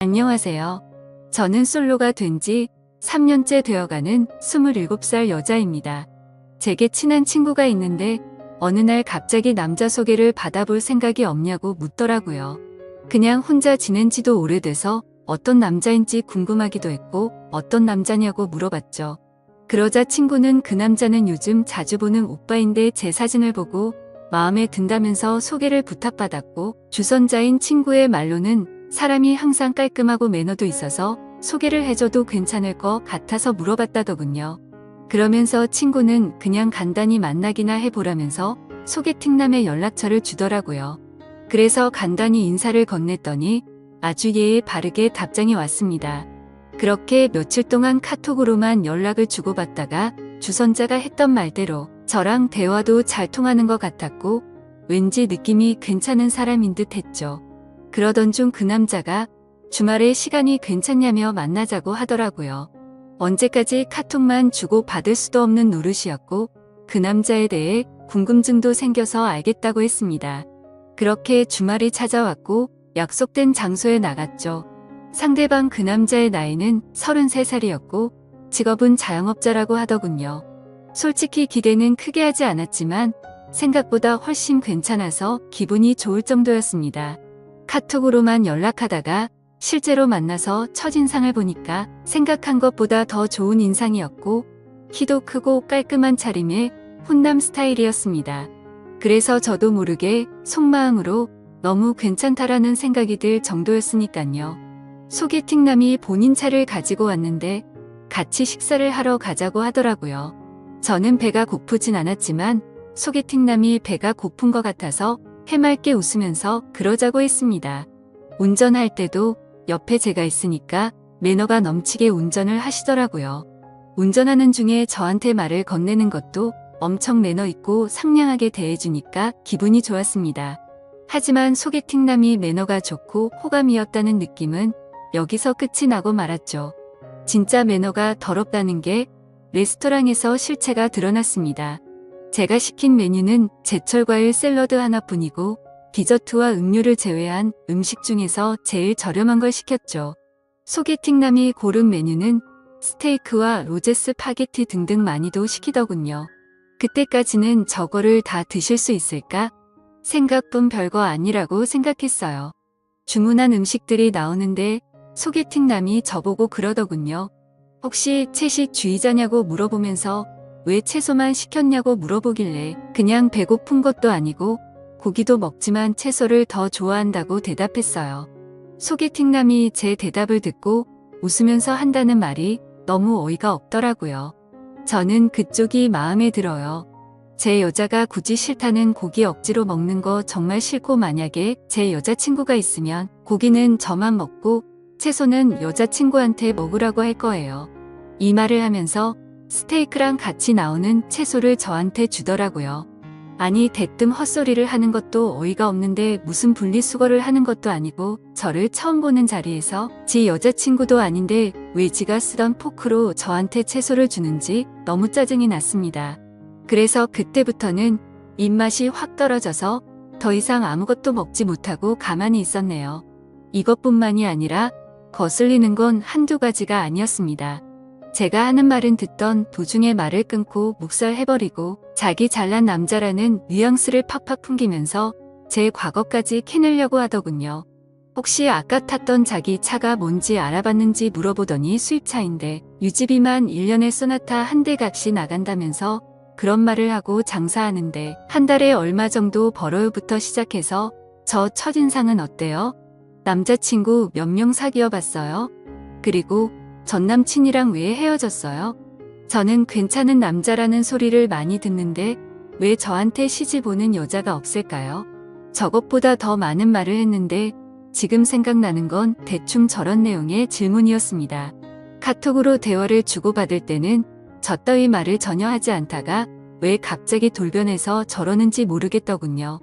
안녕하세요. 저는 솔로가 된 지 3년째 되어가는 27살 여자입니다. 제게 친한 친구가 있는데 어느 날 갑자기 남자 소개를 받아볼 생각이 없냐고 묻더라고요. 그냥 혼자 지낸 지도 오래돼서 어떤 남자인지 궁금하기도 했고 어떤 남자냐고 물어봤죠. 그러자 친구는 그 남자는 요즘 자주 보는 오빠인데 제 사진을 보고 마음에 든다면서 소개를 부탁받았고, 주선자인 친구의 말로는 사람이 항상 깔끔하고 매너도 있어서 소개를 해줘도 괜찮을 것 같아서 물어봤다더군요. 그러면서 친구는 그냥 간단히 만나기나 해보라면서 소개팅남의 연락처를 주더라고요. 그래서 간단히 인사를 건넸더니 아주 예의 바르게 답장이 왔습니다. 그렇게 며칠 동안 카톡으로만 연락을 주고받다가 주선자가 했던 말대로 저랑 대화도 잘 통하는 것 같았고 왠지 느낌이 괜찮은 사람인 듯 했죠. 그러던 중 그 남자가 주말에 시간이 괜찮냐며 만나자고 하더라고요. 언제까지 카톡만 주고 받을 수도 없는 노릇이었고 그 남자에 대해 궁금증도 생겨서 알겠다고 했습니다. 그렇게 주말이 찾아왔고 약속된 장소에 나갔죠. 상대방 그 남자의 나이는 33살이었고 직업은 자영업자라고 하더군요. 솔직히 기대는 크게 하지 않았지만 생각보다 훨씬 괜찮아서 기분이 좋을 정도였습니다. 카톡으로만 연락하다가 실제로 만나서 첫인상을 보니까 생각한 것보다 더 좋은 인상이었고 키도 크고 깔끔한 차림에 훈남 스타일이었습니다. 그래서 저도 모르게 속마음으로 너무 괜찮다라는 생각이 들 정도였으니깐요. 소개팅남이 본인 차를 가지고 왔는데 같이 식사를 하러 가자고 하더라고요. 저는 배가 고프진 않았지만 소개팅남이 배가 고픈 것 같아서 해맑게 웃으면서 그러자고 했습니다. 운전할 때도 옆에 제가 있으니까 매너가 넘치게 운전을 하시더라고요. 운전하는 중에 저한테 말을 건네는 것도 엄청 매너 있고 상냥하게 대해주니까 기분이 좋았습니다. 하지만 소개팅남이 매너가 좋고 호감이었다는 느낌은 여기서 끝이 나고 말았죠. 진짜 매너가 더럽다는 게 레스토랑에서 실체가 드러났습니다. 제가 시킨 메뉴는 제철과일 샐러드 하나뿐이고 디저트와 음료를 제외한 음식 중에서 제일 저렴한 걸 시켰죠. 소개팅남이 고른 메뉴는 스테이크와 로제 스파게티 등등 많이도 시키더군요. 그때까지는 저거를 다 드실 수 있을까? 생각뿐 별거 아니라고 생각했어요. 주문한 음식들이 나오는데 소개팅남이 저보고 그러더군요. 혹시 채식주의자냐고 물어보면서 왜 채소만 시켰냐고 물어보길래 그냥 배고픈 것도 아니고 고기도 먹지만 채소를 더 좋아한다고 대답했어요. 소개팅남이 제 대답을 듣고 웃으면서 한다는 말이 너무 어이가 없더라고요. 저는 그쪽이 마음에 들어요. 제 여자가 굳이 싫다는 고기 억지로 먹는 거 정말 싫고 만약에 제 여자친구가 있으면 고기는 저만 먹고 채소는 여자친구한테 먹으라고 할 거예요. 이 말을 하면서 스테이크랑 같이 나오는 채소를 저한테 주더라고요. 아니 대뜸 헛소리를 하는 것도 어이가 없는데 무슨 분리수거를 하는 것도 아니고 저를 처음 보는 자리에서 지 여자친구도 아닌데 왜 지가 쓰던 포크로 저한테 채소를 주는지 너무 짜증이 났습니다. 그래서 그때부터는 입맛이 확 떨어져서 더 이상 아무것도 먹지 못하고 가만히 있었네요. 이것뿐만이 아니라 거슬리는 건 한두 가지가 아니었습니다. 제가 하는 말은 듣던 도중에 말을 끊고 묵살해버리고 자기 잘난 남자라는 뉘앙스를 팍팍 풍기면서 제 과거까지 캐내려고 하더군요. 혹시 아까 탔던 자기 차가 뭔지 알아봤는지 물어보더니 수입차인데 유지비만 1년에 쏘나타 한 대 값이 나간다면서 그런 말을 하고 장사하는데 한 달에 얼마 정도 벌어요부터 시작해서 저 첫인상은 어때요? 남자친구 몇 명 사귀어 봤어요? 그리고 전 남친이랑 왜 헤어졌어요? 저는 괜찮은 남자라는 소리를 많이 듣는데 왜 저한테 시집 오는 여자가 없을까요? 저것보다 더 많은 말을 했는데 지금 생각나는 건 대충 저런 내용의 질문이었습니다. 카톡으로 대화를 주고받을 때는 저 따위 말을 전혀 하지 않다가 왜 갑자기 돌변해서 저러는지 모르겠더군요.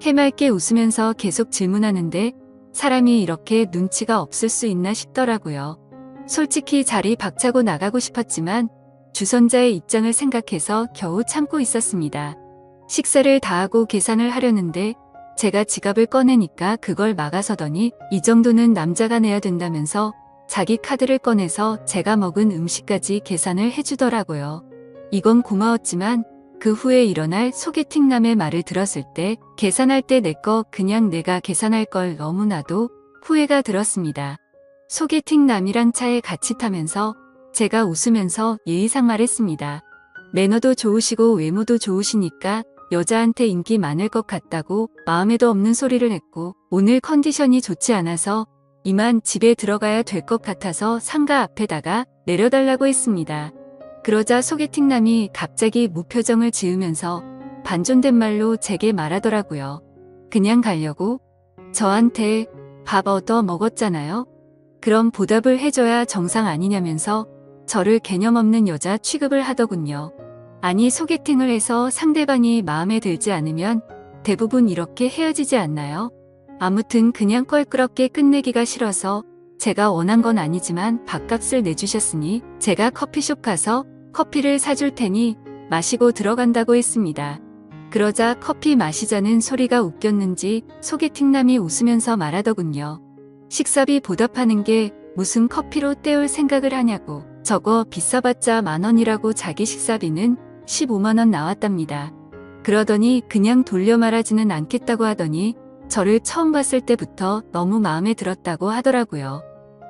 해맑게 웃으면서 계속 질문하는데 사람이 이렇게 눈치가 없을 수 있나 싶더라고요. 솔직히 자리 박차고 나가고 싶었지만 주선자의 입장을 생각해서 겨우 참고 있었습니다. 식사를 다 하고 계산을 하려는데 제가 지갑을 꺼내니까 그걸 막아서더니 이 정도는 남자가 내야 된다면서 자기 카드를 꺼내서 제가 먹은 음식까지 계산을 해주더라고요. 이건 고마웠지만 그 후에 일어날 소개팅남의 말을 들었을 때 계산할 때 내 거 그냥 내가 계산할 걸 너무나도 후회가 들었습니다. 소개팅남이랑 차에 같이 타면서 제가 웃으면서 예의상 말했습니다. 매너도 좋으시고 외모도 좋으시니까 여자한테 인기 많을 것 같다고 마음에도 없는 소리를 했고 오늘 컨디션이 좋지 않아서 이만 집에 들어가야 될 것 같아서 상가 앞에다가 내려달라고 했습니다. 그러자 소개팅남이 갑자기 무표정을 지으면서 반존댓 말로 제게 말하더라고요. 그냥 가려고? 저한테 밥 얻어 먹었잖아요. 그럼 보답을 해줘야 정상 아니냐면서 저를 개념 없는 여자 취급을 하더군요. 아니 소개팅을 해서 상대방이 마음에 들지 않으면 대부분 이렇게 헤어지지 않나요? 아무튼 그냥 껄끄럽게 끝내기가 싫어서 제가 원한 건 아니지만 밥값을 내주셨으니 제가 커피숍 가서 커피를 사줄 테니 마시고 들어간다고 했습니다. 그러자 커피 마시자는 소리가 웃겼는지 소개팅남이 웃으면서 말하더군요. 식사비 보답하는 게 무슨 커피로 때울 생각을 하냐고. 저거 비싸봤자 10,000원이라고 자기 식사비는 15만 원 나왔답니다. 그러더니 그냥 돌려 말하지는 않겠다고 하더니 저를 처음 봤을 때부터 너무 마음에 들었다고 하더라고요.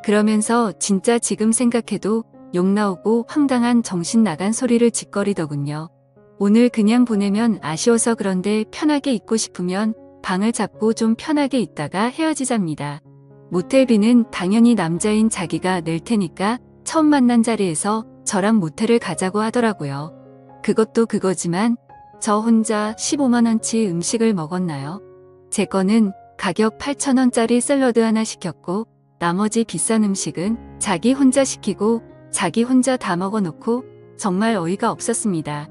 그러면서 진짜 지금 생각해도 욕 나오고 황당한 정신 나간 소리를 짓거리더군요. 오늘 그냥 보내면 아쉬워서 그런데 편하게 있고 싶으면 방을 잡고 좀 편하게 있다가 헤어지자입니다. 모텔비는 당연히 남자인 자기가 낼 테니까 처음 만난 자리에서 저랑 모텔을 가자고 하더라고요. 그것도 그거지만 저 혼자 15만 원치 음식을 먹었나요? 제 거는 가격 8,000원짜리 샐러드 하나 시켰고 나머지 비싼 음식은 자기 혼자 시키고 자기 혼자 다 먹어놓고 정말 어이가 없었습니다.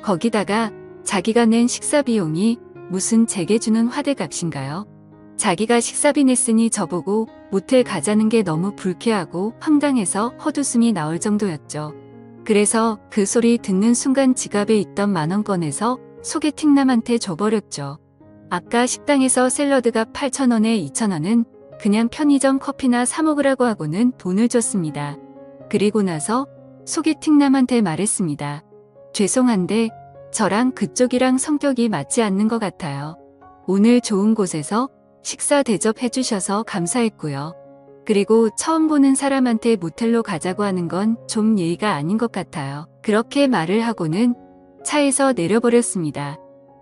거기다가 자기가 낸 식사 비용이 무슨 제게 주는 화대값인가요? 자기가 식사비 냈으니 저보고 모텔 가자는 게 너무 불쾌하고 황당해서 헛웃음이 나올 정도였죠. 그래서 그 소리 듣는 순간 지갑에 있던 10,000원 꺼내서 소개팅남한테 줘버렸죠. 아까 식당에서 샐러드가 8,000원에 2,000원은 그냥 편의점 커피나 사 먹으라고 하고는 돈을 줬습니다. 그리고 나서 소개팅남한테 말했습니다. 죄송한데 저랑 그쪽이랑 성격이 맞지 않는 것 같아요. 오늘 좋은 곳에서 식사 대접해 주셔서 감사했고요. 그리고 처음 보는 사람한테 모텔로 가자고 하는 건 좀 예의가 아닌 것 같아요. 그렇게 말을 하고는 차에서 내려버렸습니다.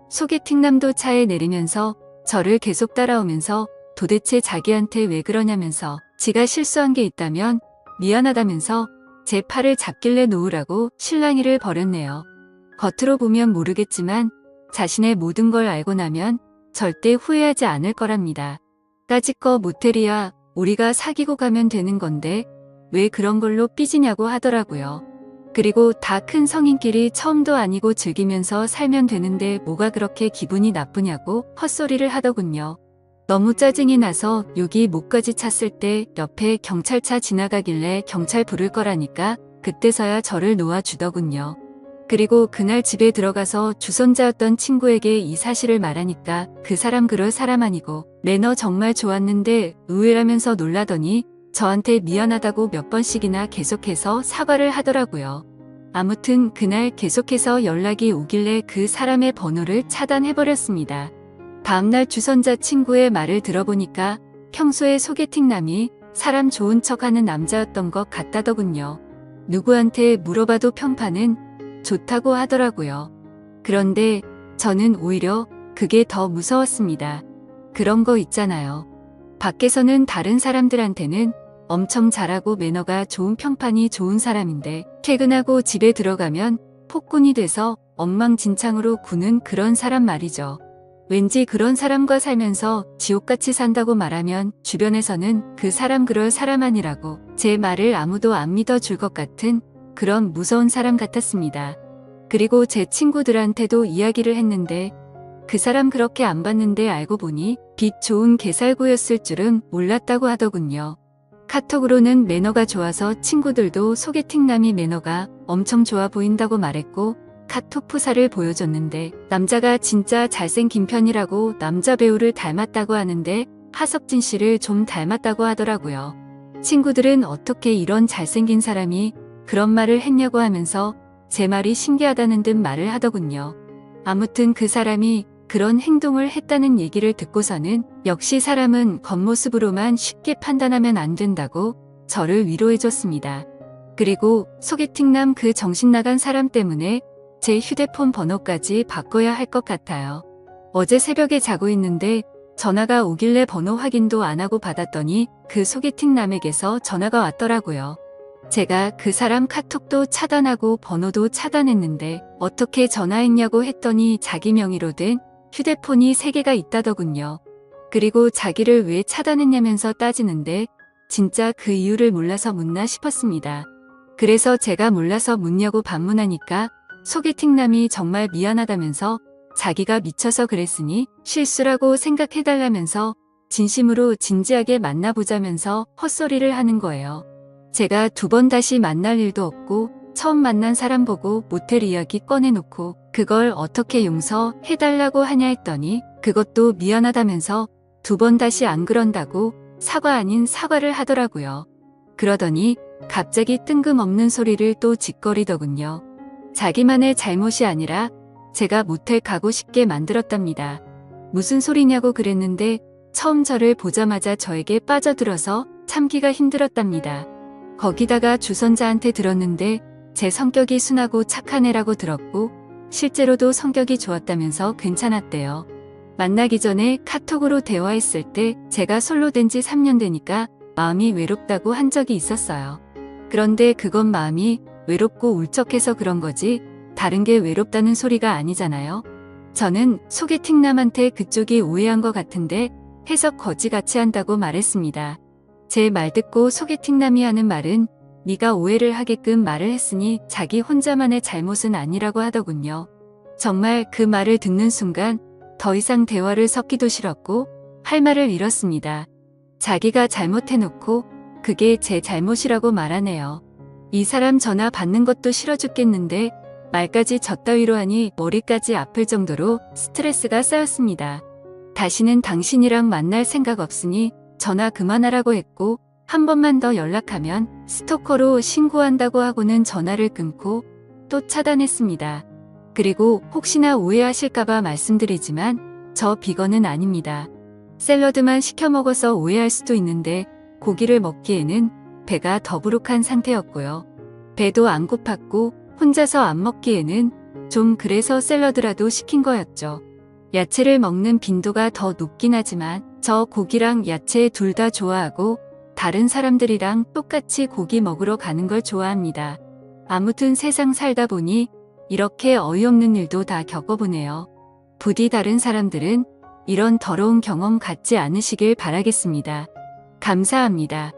소개팅남도 차에 내리면서 저를 계속 따라오면서 도대체 자기한테 왜 그러냐면서 지가 실수한 게 있다면 미안하다면서 제 팔을 잡길래 놓으라고 실랑이를 벌였네요. 겉으로 보면 모르겠지만 자신의 모든 걸 알고 나면 절대 후회하지 않을 거랍니다. 까짓거 모텔이야 우리가 사귀고 가면 되는 건데 왜 그런 걸로 삐지냐고 하더라고요. 그리고 다 큰 성인끼리 처음도 아니고 즐기면서 살면 되는데 뭐가 그렇게 기분이 나쁘냐고 헛소리를 하더군요. 너무 짜증이 나서 욕이 목까지 찼을 때 옆에 경찰차 지나가길래 경찰 부를 거라니까 그때서야 저를 놓아주더군요. 그리고 그날 집에 들어가서 주선자였던 친구에게 이 사실을 말하니까 그 사람 그럴 사람 아니고 매너 정말 좋았는데 의외라면서 놀라더니 저한테 미안하다고 몇 번씩이나 계속해서 사과를 하더라고요. 아무튼 그날 계속해서 연락이 오길래 그 사람의 번호를 차단해버렸습니다. 다음날 주선자 친구의 말을 들어보니까 평소에 소개팅남이 사람 좋은 척하는 남자였던 것 같다더군요. 누구한테 물어봐도 평판은 좋다고 하더라고요. 그런데 저는 오히려 그게 더 무서웠습니다. 그런 거 있잖아요. 밖에서는 다른 사람들한테는 엄청 잘하고 매너가 좋은 평판이 좋은 사람인데 퇴근하고 집에 들어가면 폭군이 돼서 엉망진창으로 구는 그런 사람 말이죠. 왠지 그런 사람과 살면서 지옥같이 산다고 말하면 주변에서는 그 사람 그럴 사람 아니라고 제 말을 아무도 안 믿어줄 것 같은 그런 무서운 사람 같았습니다. 그리고 제 친구들한테도 이야기를 했는데 그 사람 그렇게 안 봤는데 알고 보니 빚 좋은 개살구였을 줄은 몰랐다고 하더군요. 카톡으로는 매너가 좋아서 친구들도 소개팅남이 매너가 엄청 좋아 보인다고 말했고 카톡 프사를 보여줬는데 남자가 진짜 잘생긴 편이라고 남자 배우를 닮았다고 하는데 하석진 씨를 좀 닮았다고 하더라고요. 친구들은 어떻게 이런 잘생긴 사람이 그런 말을 했냐고 하면서 제 말이 신기하다는 듯 말을 하더군요. 아무튼 그 사람이 그런 행동을 했다는 얘기를 듣고서는 역시 사람은 겉모습으로만 쉽게 판단하면 안 된다고 저를 위로해줬습니다. 그리고 소개팅남 그 정신나간 사람 때문에 제 휴대폰 번호까지 바꿔야 할 것 같아요. 어제 새벽에 자고 있는데 전화가 오길래 번호 확인도 안 하고 받았더니 그 소개팅남에게서 전화가 왔더라고요. 제가 그 사람 카톡도 차단하고 번호도 차단했는데 어떻게 전화했냐고 했더니 자기 명의로 된 휴대폰이 3개가 있다더군요. 그리고 자기를 왜 차단했냐면서 따지는데 진짜 그 이유를 몰라서 묻나 싶었습니다. 그래서 제가 몰라서 묻냐고 반문하니까 소개팅남이 정말 미안하다면서 자기가 미쳐서 그랬으니 실수라고 생각해달라면서 진심으로 진지하게 만나보자면서 헛소리를 하는 거예요. 제가 2번 다시 만날 일도 없고 처음 만난 사람 보고 모텔 이야기 꺼내놓고 그걸 어떻게 용서해달라고 하냐 했더니 그것도 미안하다면서 2번 다시 안 그런다고 사과 아닌 사과를 하더라고요. 그러더니 갑자기 뜬금없는 소리를 또 짓거리더군요. 자기만의 잘못이 아니라 제가 모텔 가고 싶게 만들었답니다. 무슨 소리냐고 그랬는데 처음 저를 보자마자 저에게 빠져들어서 참기가 힘들었답니다. 거기다가 주선자한테 들었는데 제 성격이 순하고 착한 애라고 들었고 실제로도 성격이 좋았다면서 괜찮았대요. 만나기 전에 카톡으로 대화했을 때 제가 솔로 된 지 3년 되니까 마음이 외롭다고 한 적이 있었어요. 그런데 그건 마음이 외롭고 울적해서 그런 거지 다른 게 외롭다는 소리가 아니잖아요. 저는 소개팅남한테 그쪽이 오해한 것 같은데 해석 거지같이 한다고 말했습니다. 제 말 듣고 소개팅남이 하는 말은 네가 오해를 하게끔 말을 했으니 자기 혼자만의 잘못은 아니라고 하더군요. 정말 그 말을 듣는 순간 더 이상 대화를 섞기도 싫었고 할 말을 잃었습니다. 자기가 잘못해놓고 그게 제 잘못이라고 말하네요. 이 사람 전화 받는 것도 싫어 죽겠는데 말까지 저따위로 하니 머리까지 아플 정도로 스트레스가 쌓였습니다. 다시는 당신이랑 만날 생각 없으니 전화 그만하라고 했고 한 번만 더 연락하면 스토커로 신고한다고 하고는 전화를 끊고 또 차단했습니다. 그리고 혹시나 오해하실까봐 말씀드리지만 저 비건은 아닙니다. 샐러드만 시켜 먹어서 오해할 수도 있는데 고기를 먹기에는 배가 더부룩한 상태였고요. 배도 안 고팠고 혼자서 안 먹기에는 좀 그래서 샐러드라도 시킨 거였죠. 야채를 먹는 빈도가 더 높긴 하지만 저 고기랑 야채 둘 다 좋아하고 다른 사람들이랑 똑같이 고기 먹으러 가는 걸 좋아합니다. 아무튼 세상 살다 보니 이렇게 어이없는 일도 다 겪어보네요. 부디 다른 사람들은 이런 더러운 경험 갖지 않으시길 바라겠습니다. 감사합니다.